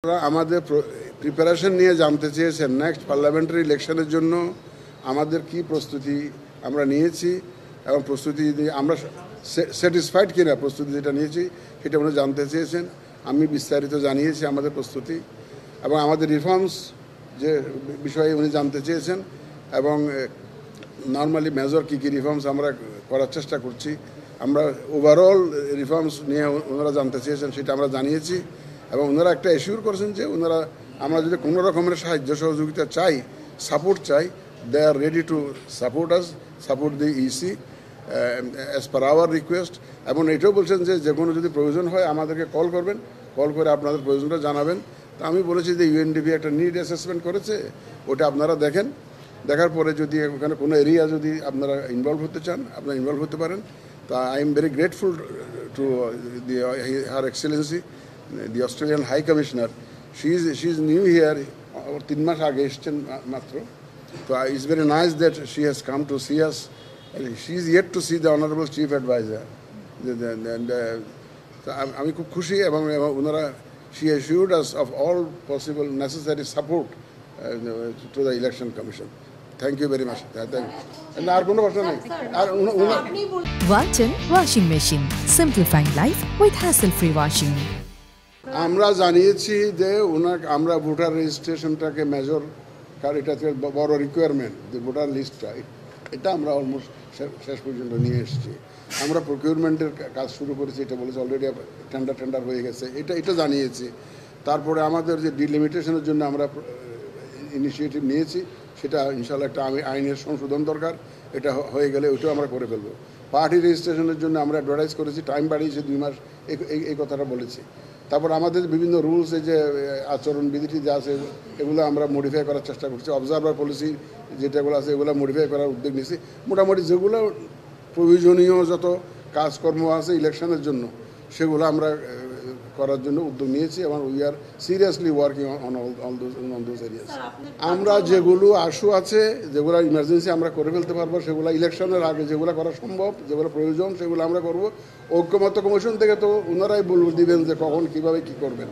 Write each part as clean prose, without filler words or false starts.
আমাদের প্রিপারেশন নিয়ে জানতে চেয়েছেন নেক্সট পার্লামেন্টারি ইলেকশনের জন্য আমাদের কি প্রস্তুতি আমরা নিয়েছি এবং প্রস্তুতি আমরা স্যাটিসফাইড কিনা প্রস্তুতি যেটা নিয়েছি সেটা উনি জানতে চেয়েছেন। আমি বিস্তারিত জানিয়েছি আমাদের প্রস্তুতি এবং আমাদের রিফর্মস যে বিষয়ে উনি জানতে চেয়েছেন এবং নর্মালি মেজর কী কী রিফর্মস আমরা করার চেষ্টা করছি। আমরা ওভারঅল রিফর্মস নিয়ে ওনারা জানতে চেয়েছেন সেটা আমরা জানিয়েছি এবং ওনারা একটা এশিওর করেছেন যে ওনারা আমরা যদি কোনো রকমের সাহায্য সহযোগিতা চাই, সাপোর্ট চাই, they are ready to support us, support the EC as per our request. এবং এটাও বলছেন যে কোনো যদি প্রয়োজন হয় আমাদেরকে কল করবেন, কল করে আপনাদের প্রয়োজনটা জানাবেন। তো আমি বলেছি যে ইউএনডিপি একটা নিড অ্যাসেসমেন্ট করেছে, ওটা আপনারা দেখেন, দেখার পরে যদি ওখানে কোনো এরিয়া যদি আপনারা ইনভলভ হতে চান আপনারা ইনভলভ হতে পারেন। তো I am very grateful to the her Excellency the Australian High Commissioner. She is new here, 3 মাস আগে এসেছেন মাত্র। তো it's very nice that she has come to see us. She is yet to see the Honorable Chief Advisor. আমি খুব খুশি এবং ওনারা she assured us of all possible necessary support to the Election Commission. Thank you very much. আর কোনো প্রশ্ন নেই। Walton Washing Machine, simplifying life with hassle-free washing. আমরা জানিয়েছি যে আমরা ভোটার রেজিস্ট্রেশনটাকে মেজর, কারণ এটা বড় রিকোয়ারমেন্ট, যে ভোটার লিস্টটা এটা আমরা অলমোস্ট শেষ পর্যন্ত নিয়ে এসেছি। আমরা প্রকিউরমেন্টের কাজ শুরু করেছি, এটা বলেছি অলরেডি টেন্ডার হয়ে গেছে, এটা জানিয়েছি। তারপরে আমাদের যে ডিলিমিটেশনের জন্য আমরা ইনিশিয়েটিভ নিয়েছি, সেটা ইনশাল্লাহ একটা আইনের সংশোধন দরকার, এটা হয়ে গেলে ওইটাও আমরা করে ফেলবো। পার্টি রেজিস্ট্রেশনের জন্য আমরা অ্যাডভার্টাইজ করেছি, টাইম বাড়িয়েছি 2 মাস, এই কথাটা বলেছি। তারপর আমাদের বিভিন্ন রুলস, এই যে আচরণবিধিটি যা আছে এগুলো আমরা মডিফাই করার চেষ্টা করছি। অবজারভার পলিসি যেটাগুলো আছে এগুলো মডিফাই করার উদ্যোগ নিয়েছি। মোটামুটি যেগুলো প্রয়োজনীয় যত কাজকর্ম আছে ইলেকশনের জন্য সেগুলো আমরা করার জন্য উদ্যোগ নিয়েছি এবং we are seriously working on those areas. আমরা যেগুলো আশু আছে, যেগুলো ইমার্জেন্সি আমরা করে ফেলতে পারবো, সেগুলো ইলেকশনের আগে যেগুলো করা সম্ভব, যেগুলো প্রয়োজন সেগুলো আমরা করব। ঐক্যমত্য কমিশন থেকে তো ওনারাই দিবেন যে কখন কীভাবে কী করবেন,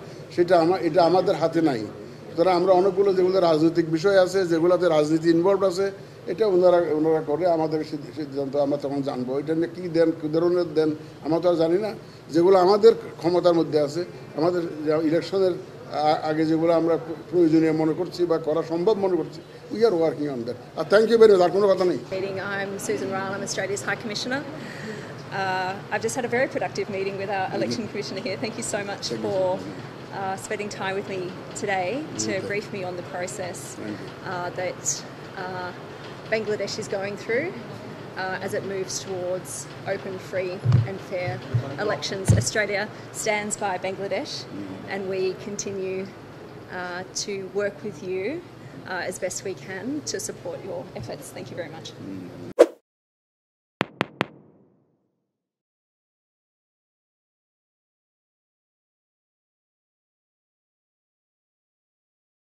এটা আমাদের হাতে নাই। সুতরাং আমরা অনেকগুলো যেগুলো রাজনৈতিক বিষয় আছে, যেগুলোতে রাজনীতি ইনভলভ আছে, এটা ওনারা করে আমাদের সিদ্ধান্ত আমরা তখন জানবো। এটা নিয়ে কী দেন, কী ধরনের দেন আমরা তো আর জানি না। যেগুলো আমাদের ক্ষমতার মধ্যে আছে, আমাদের ইলেকশনের আগে যেগুলো আমরা প্রয়োজনীয় মনে করছি বা করা সম্ভব মনে করছি, we are working on that. আর থ্যাংক ইউ ভেরি মাচ। আর কোনো কথা নেই। I'm Susan Ryle, I'm Australia's High Commissioner. I've just had a very productive meeting with our Election Commissioner here. Thank you so much for spending time with me today to brief me on the process that Bangladesh is going through as it moves towards open, free and fair elections. Australia stands by Bangladesh and we continue to work with you as best we can to support your efforts. Thank you very much.